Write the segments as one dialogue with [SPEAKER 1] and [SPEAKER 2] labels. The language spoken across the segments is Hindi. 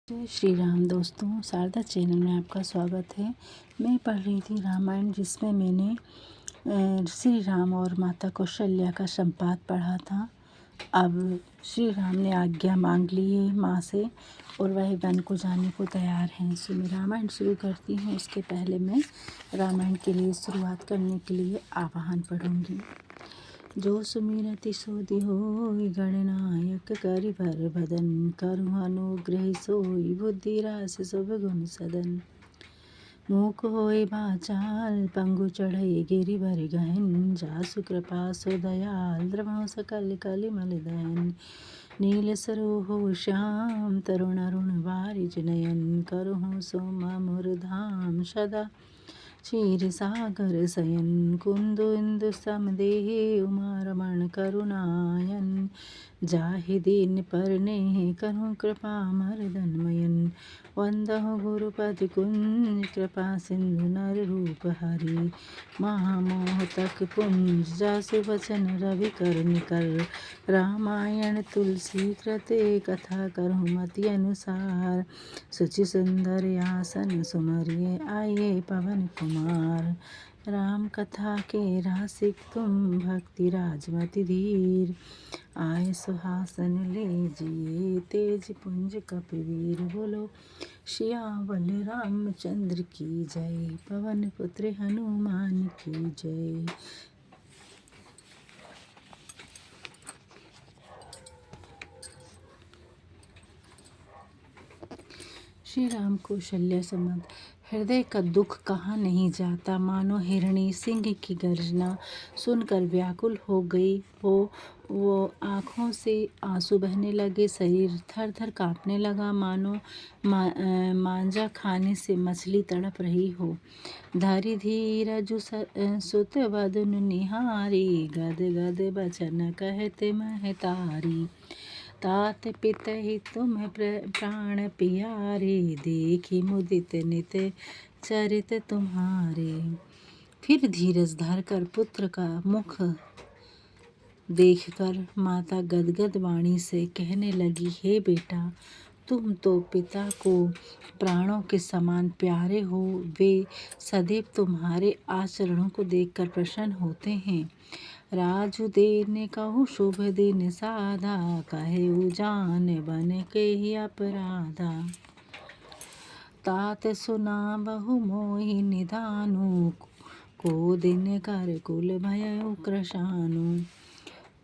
[SPEAKER 1] जय श्री राम दोस्तों, शारदा चैनल में आपका स्वागत है। मैं पढ़ रही थी रामायण, जिसमें मैंने श्री राम और माता कौशल्या का संवाद पढ़ा था। अब श्री राम ने आज्ञा मांग ली है माँ से और वह वन को जाने को तैयार हैं। सो मैं रामायण शुरू करती हूँ। उसके पहले मैं रामायण के लिए शुरुआत करने के लिए आवाहन पढ़ूँगी। जो सुमिरति सोधि होई गणनायक करिबर बदन करु अनुग्रह सोई बुद्धि रास शुभ गुण सदन। मूक होए बाचाल पंगु चढ़ई गिरिवर गहन जासु कृपा सो दयाल द्रवहु सकल कलिमल दहन। नील सरोह श्याम तरुण अरुण बारिज नयन करहु सोमा मुर धाम सदा क्षीर सागर शयन। कुंदु इंदु समदेहि उमा रमण करुणायन जाहि दीन परने करहु कृपा मर्दन मयन। वंदहु गुरुपति कुंज कृपा सिंधु नर रूप हरि महामोह तक पुंज जासु वचन रवि कर निकर। रामायण तुलसी कृते कथा करहु मति अनुसार सुचि सुंदर आसन सुमरिए आइए पवन कुमार। राम कथा के रासिक तुम भक्ति राजमति धीर आय सुहासन लीजिए तेज पुंज कपिवीर। बोलो सियावल रामचंद्र की जय, पवन पुत्र हनुमान की जय। श्री राम कौशल्या संबंध। हृदय का दुख कहाँ नहीं जाता, मानो हिरणी सिंह की गर्जना सुनकर व्याकुल हो गई हो। वो आँखों से आंसू बहने लगे, शरीर थर थर काँपने लगा, मानो मांजा खाने से मछली तड़प रही हो। धरि धीरजु सुत वदन निहारी गद गद बचन कहते महतारी। तात पितहि तुम्हें प्राण पियारे देखी मुदित नित चरित तुम्हारे। फिर धीरज धरकर पुत्र का मुख देखकर माता गदगद वाणी से कहने लगी, हे बेटा, तुम तो पिता को प्राणों के समान प्यारे हो। वे सदैव तुम्हारे आचरणों को देखकर प्रसन्न होते हैं। राजु देने कहु शुभ दिन साधा कहे जान बन के ही अपराधा। तात सुना बहु मोहि निधानु को दिन कर कुल भय क्रशानु।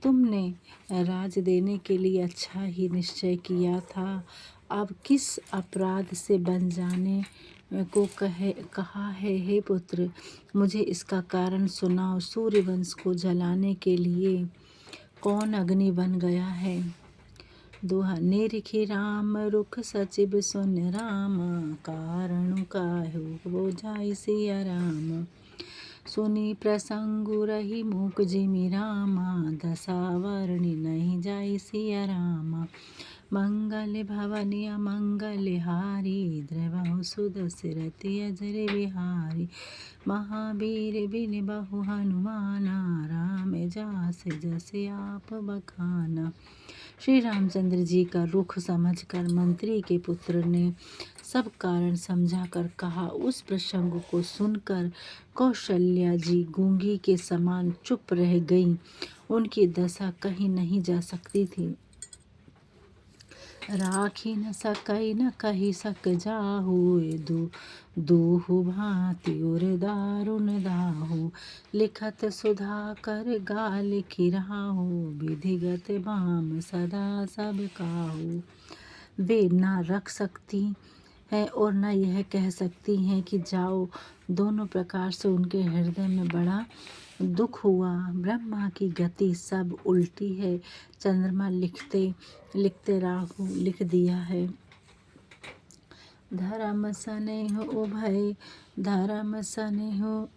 [SPEAKER 1] तुमने राज देने के लिए अच्छा ही निश्चय किया था, अब किस अपराध से बन जाने को कहा है। हे पुत्र, मुझे इसका कारण सुनाओ। सूर्यवंश को जलाने के लिए कौन अग्नि बन गया है। दोहा। निरखि राम रुख सचिव सुन राम कारण काहू बुझाई सिया राम। सुनी प्रसंगु रही मूक जिमि रामा दशा वर्णि नहीं जाई सिया रामा। मंगल भवनि अमंगल हारी द्रवहु सुदसि रति अजर बिहारी। महावीर बिन बहु हनुमाना राम जास जस आप बखाना। श्री रामचंद्र जी का रुख समझकर मंत्री के पुत्र ने सब कारण समझाकर कहा। उस प्रसंग को सुनकर कौशल्या जी गूंगी के समान चुप रह गईं। उनकी दशा कहीं नहीं जा सकती थी। राखी न सकई न कही सक जाहु दूहु भांति उर दारुण दाहु। लिखत सुधाकर गाल खिराहु विधिगत बाम सदा सब काहू। वे ना रख सकती हैं और न यह कह सकती हैं कि जाओ। दोनों प्रकार से उनके हृदय में बड़ा दुख हुआ। ब्रह्मा की गति सब उल्टी है। चंद्रमा लिखते लिखते राहु लिख दिया है। धर्म सनेह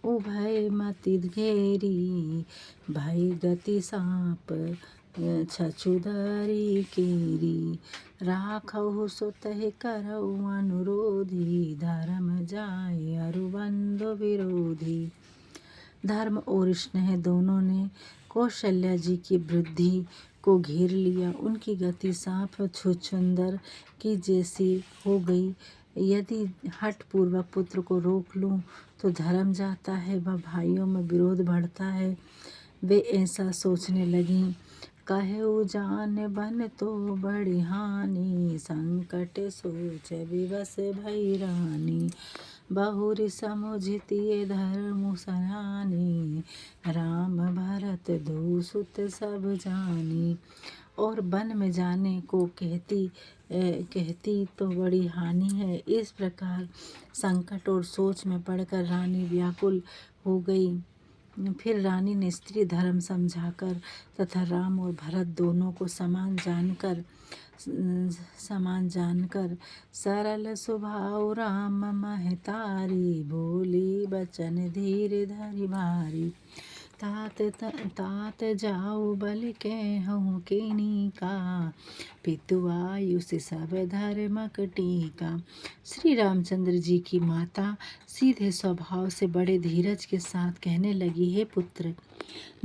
[SPEAKER 1] उभय मति घेरी भय गति साप छछुदरी केरी। राखहु सुतहि करऊ अनुरोधी धर्म जाय अरु बंधु विरोधी। धर्म और स्नेह दोनों ने कौशल्या जी की वृद्धि को घेर लिया। उनकी गति सांप छुछुंदर की जैसी हो गई। यदि हठपूर्वक पुत्र को रोक लूं तो धर्म जाता है व भाइयों में विरोध बढ़ता है। वे ऐसा सोचने लगीं। कहऊ जान बन तो बड़ी हानि, संकट सोच विवश भई रानी। बहुरी समुझतिए धर्म सरानी, राम भरत दो सुत सब जानी। और वन में जाने को कहती तो बड़ी हानि है। इस प्रकार संकट और सोच में पड़कर रानी व्याकुल हो गई। फिर रानी ने स्त्री धर्म समझाकर तथा राम और भरत दोनों को समान जानकर सरल स्वभाव राम महतारी, बोली बचन धीर धरि भारी। तात जाऊ बल कहूँ किनी का, पितु आयुष सब धर्मक टीका। श्री रामचंद्र जी की माता सीधे स्वभाव से बड़े धीरज के साथ कहने लगी, हे पुत्र,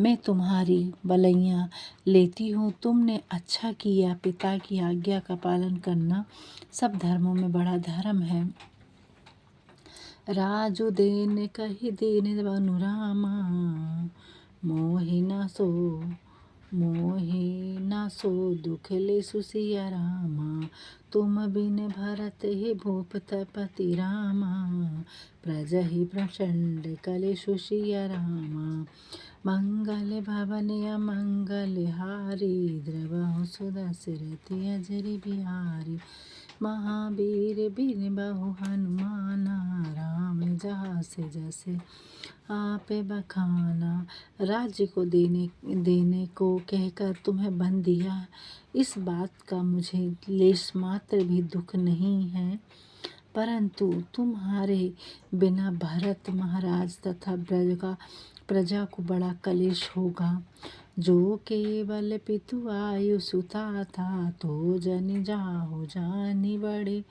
[SPEAKER 1] मैं तुम्हारी बलैया लेती हूँ। तुमने अच्छा किया। पिता की आज्ञा का पालन करना सब धर्मों में बड़ा धर्म है। राजु देन कही दीन बनु रामा, मोहि न सो दुख ले सुसिया रामा। तुम बिन भरत ही भूपति रामा, प्रजहि प्रचंड कले सुसिया रामा। मंगल भवन अमंगल हारी, द्रवहु सुदशरथि अजरि बिहारी। महावीर बिन बहु हनुमाना, राम जहाँ जैसे आपे बखाना। राज्य को देने को कहकर तुम्हें बंद दिया, इस बात का मुझे लेश मात्र भी दुख नहीं है। परंतु तुम्हारे बिना भरत महाराज तथा प्रजा को बड़ा कलेश होगा। जो केवल पितु आयु सुता था, तो जनि जाहु जानी बड़े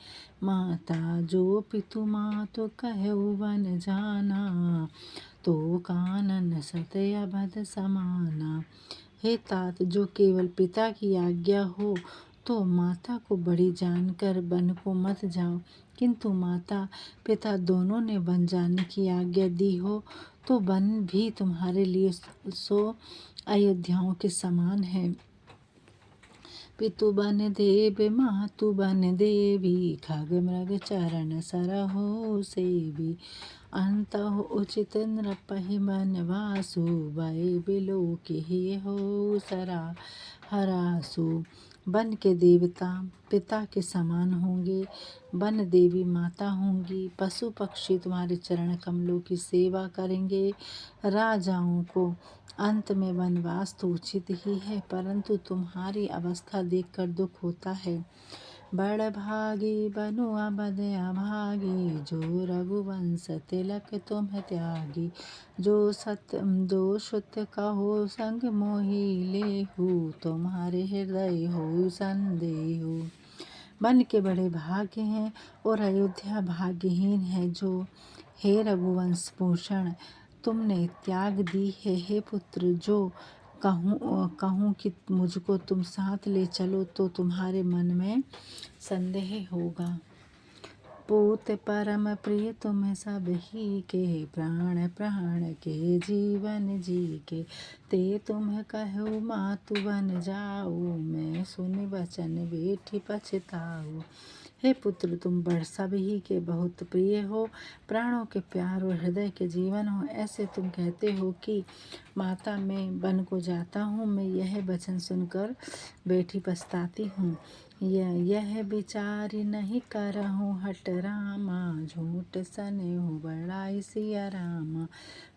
[SPEAKER 1] माता। जो पितु मातु कहु वन जाना, तो कानन सत अबध समाना। हे तात, जो केवल पिता की आज्ञा हो तो माता को बड़ी जानकर वन को मत जाओ, किंतु माता पिता दोनों ने वन जाने की आज्ञा दी हो तो वन भी तुम्हारे लिए सो अयोध्याओं के समान है। पितु बन देव मातु बन देवी, खग मृग चरण सरहु सेवी। अंतहु उचित नृपहि बनवासु, भय बिलो के हो सरा हरासु। वन के देवता पिता के समान होंगे, वन देवी माता होंगी। पशु पक्षी तुम्हारे चरण कमलों की सेवा करेंगे। राजाओं को अंत में वनवास तो उचित ही है, परंतु तुम्हारी अवस्था देखकर दुख होता है। बड़ भागी बनु अबध अभागी, जो रघुवंश तिलक तुम त्यागी। जो सुत कहो संग मोहि लेहु, तुम्हारे हृदय हो संदेहु। वन के बड़े भाग्य हैं और अयोध्या भाग्यहीन है जो हे रघुवंश भूषण तुमने त्याग दी है। हे पुत्र, जो कहूँ कि मुझको तुम साथ ले चलो तो तुम्हारे मन में संदेह होगा। पूत परम प्रिय तुम सब ही के, प्राण प्राण के जीवन जी के। ते तुम कहु मातु बन जाऊ, मैं सुनि वचन बेठी पछताऊ। हे पुत्र, तुम बड़ सब ही के बहुत प्रिय हो, प्राणों के प्यार और हृदय के जीवन हो। ऐसे तुम कहते हो कि माता मैं वन को जाता हूँ। मैं यह वचन सुनकर बेटी पछताती हूँ। यह विचारी नहीं करहूँ हट रामा, झूठ सनेहु बड़ाई सिया रामा।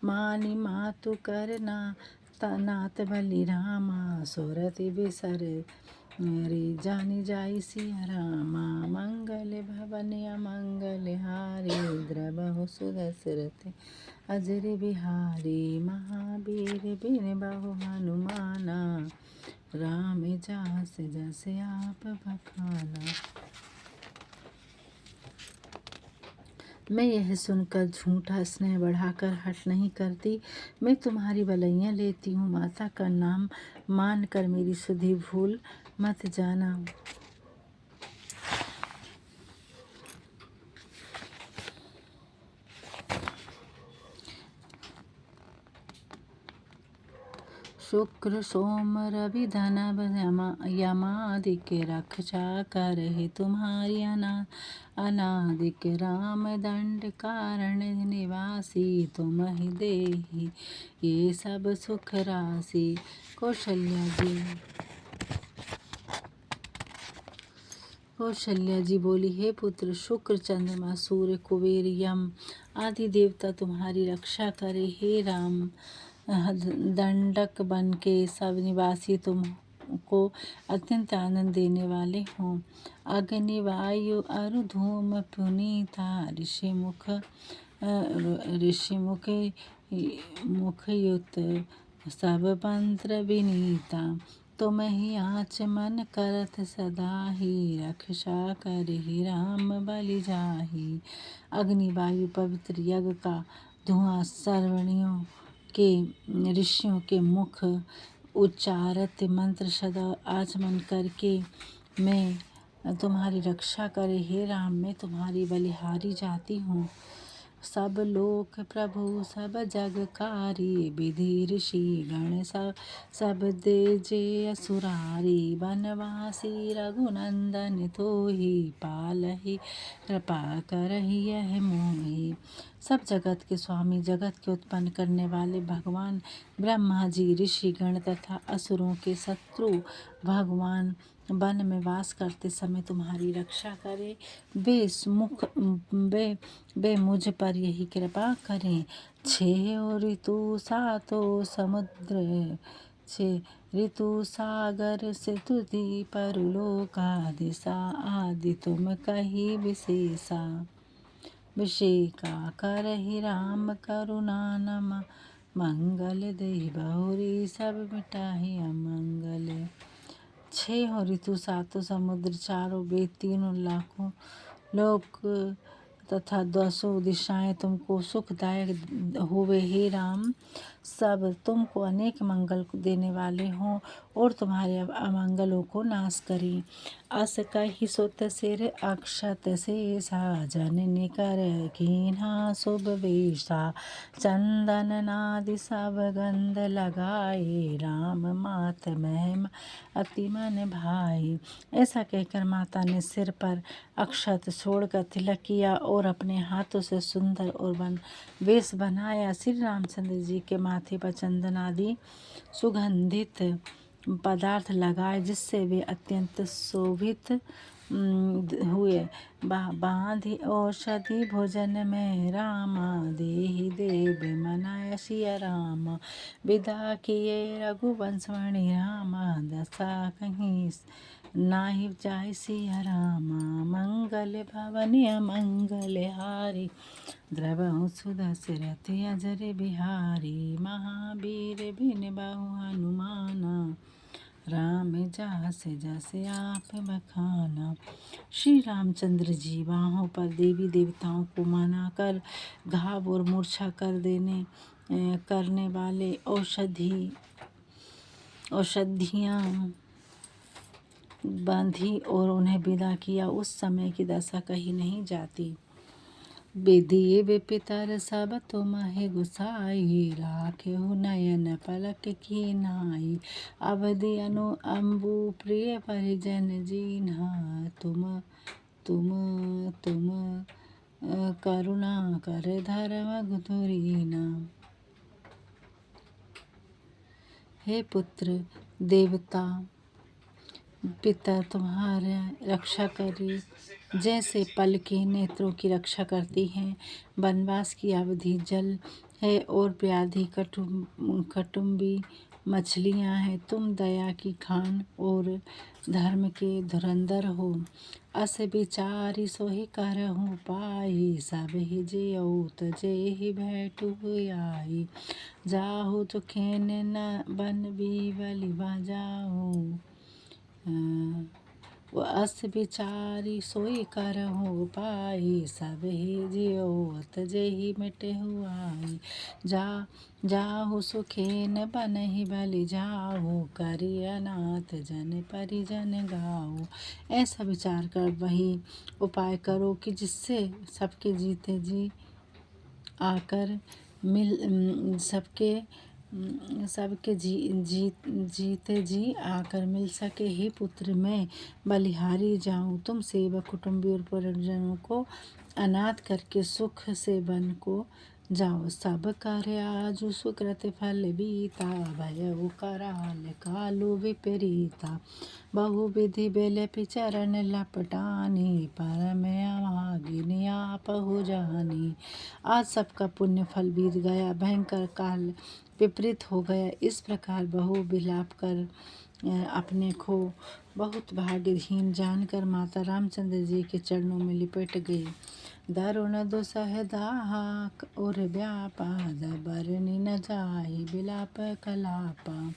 [SPEAKER 1] मानी मातु करना नात बलि रामा, सोरति बिसर रे जानी जाई सिया रामा। मंगल भवन अमंगल हारी, द्रवहु सुदशरथ अजरि बिहारी। महावीर बिन बहु हनुमाना, राम जास जस आप बखाना। मैं यह सुनकर झूठा स्नेह बढ़ाकर हठ नहीं करती। मैं तुम्हारी बलैयाँ लेती हूँ, माता का नाम मान कर मेरी सुधि भूल मत जाना। शुक्र सोम रवि धनव यमादिक रक्षा करहि तुम्हारी अनादिक राम दंड कारण निवासी तुम ही देहि ये सब सुख राशि। कौशल्या जी बोली, हे पुत्र, शुक्र चंद्रमा सूर्य कुबेर यम आदि देवता तुम्हारी रक्षा करे। हे राम, दंडक बन के सब निवासी तुमको अत्यंत आनंद देने वाले हों। अग्नि वायु अरु धूम पुनीता मुखयुत सब मंत्र विनीता। तुम ही आच मन करत सदा ही रक्षा करहि राम बलि जाहि। अग्नि वायु पवित्र यज्ञ का धुआं सर्वणियों के ऋषियों के मुख उच्चारत मंत्र सदा आचमन करके मैं तुम्हारी रक्षा करे। हे राम, मैं तुम्हारी बलिहारी जाती हूँ। सब लोक प्रभु सब जगकारी विधि ऋषि गण सब तेजे असुरारी। बनवासी रघुनंदन तोहि पालहि कृपा करहि यह मोहि। सब जगत के स्वामी, जगत के उत्पन्न करने वाले भगवान ब्रह्मा जी, ऋषि गण तथा असुरों के शत्रु भगवान वन में वास करते समय तुम्हारी रक्षा करे। वे मुझ पर यही कृपा करें। 6 ऋतु 7 समुद्र 6 ऋतु सागर से तुधि परलोका दिशा आदि तुम कही विषेका करहि राम करुणा नमा मंगल देहि बहुरी सब मिटाहि अमंगल। 6 ऋतु 7 समुद्र 4 वेद 3 लाखों लोक तथा 200 दिशाएं तुमको सुखदायक होवे। हे राम, सब तुमको अनेक मंगल देने वाले हों और तुम्हारे अमंगलों को नाश करें। अस कहि सुत सिर अक्षत शेषा जननि कर कीन्हा शुभ वेशा। चंदन नादि सब गंध लगाए राम मात महिमा अति मन भाई। ऐसा कहकर माता ने सिर पर अक्षत छोड़कर तिलक किया और अपने हाथों से सुंदर और वेश बनाया। श्री रामचंद्र जी के माथे पर चंदन आदि सुगंधित पदार्थ लगाए, जिससे वे अत्यंत शोभित हुए। बांधि औषधि भोजन में रामा देहि देव मनाय सिया रामा। विदा किए रघुवंश मणि रामा दशा कहीं नाहि जाय सिया रामा। मंगल भवन अमंगल हारी द्रवहु सुदशरथ अजर बिहारी। महावीर बिन बहु हनुमाना राम जास जस आप बखाना। श्री रामचंद्र जी बाहों पर देवी देवताओं को मनाकर घाव और मूर्छा करने वाले औषधियाँ बांधी और उन्हें विदा किया। उस समय की दशा कही नहीं जाती। विधि विपितर सब तुम्हि गुसाई राखेहु नयन पलक की नाई। अवधि अनु अम्बु प्रिय परिजन जीन्हा तुम करुणा कर धर्म धुरीना। हे पुत्र, देवता पिता तुम्हारा रक्षा करे, जैसे पलकें नेत्रों की रक्षा करती हैं। वनवास की अवधि जल है और व्याधि कटुम्बी मछलियाँ हैं। तुम दया की खान और धर्म के धुरंधर हो। अस विचारी सोहि करहु पाई सब ही जियऊ तजेहि भेटु आई। जाहु तो खेन न बन बीवलि बजाऊ वो अस विचारी सोई करहु पाई, सब ही जियोत जेहि मिटहु आई। जाहु सुखेन बनहि बलि जाहु, करि अनाथ जन परिजन गाओ। ऐसा विचार कर वही उपाय करो कि जिससे सबके जीते जी आकर मिल सबके जीते जी आकर मिल सके। हे पुत्र, मैं बलिहारी जाऊं, तुम सेवक कुटुंबी और परिजनों को अनाथ करके सुख से वन को जाओ। सब कार्य आजु सुकृत फल बीता, भयउ कराल कालु विपरीता। बहु विधि बेलपि चरण लपटानी, परम अभागिनी आपहु जानी। आज सबका पुण्य फल बीत गया, भयंकर काल विपरीत हो गया। इस प्रकार बहु विलाप कर अपने को बहुत भाग्यहीन जानकर माता रामचंद्र जी के चरणों में लिपट गई। दारुण दुसह दाहा और व्यापा, बरनि न जाहि बिलाप कलापा।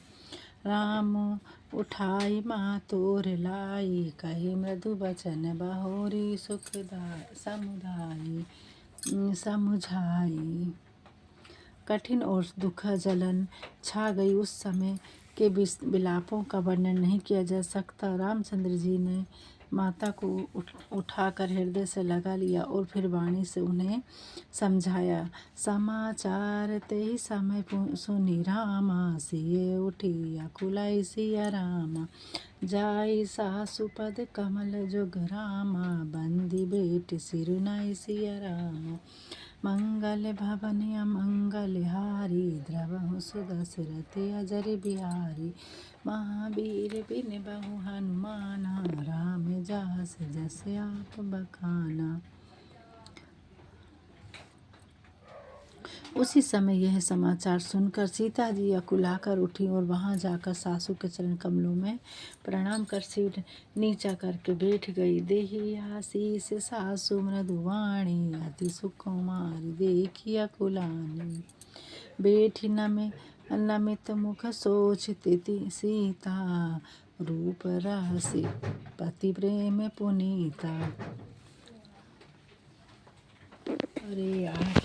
[SPEAKER 1] राम उठाई मातोर लाई, कही मृदु बचन बहोरी समुझाई। कठिन और दुख जलन छा गई। उस समय के विलापों का वर्णन नहीं किया जा सकता। रामचंद्र जी ने माता को उठाकर हृदय से लगा लिया और फिर वाणी से उन्हें समझाया। समाचार ते ही समय सुनी रामा, सिए उठी अकुलाई सिया रामा। जाई सासु पद कमल जुग रामा, बंदी बेटी सिरुनाई सिया रामा। मंगल भवन अमंगल हारी, द्रवहु सुदशरथ अजर बिहारी। महावीर बिन बहु हनुमाना, राम जास जस आप बखाना। उसी समय यह समाचार सुनकर सीता जी अकुलाकर उठी और वहां जाकर सासू के चरण कमलों में प्रणाम कर सिर नीचा करके बैठ गई। देहि आशीष सासु मृदुवाणी, अति सुकुमारी देखी अकुलानी। बैठी नमित मुख सोचती सीता, रूप रहसी पति प्रेम पुनीता। अरे यार।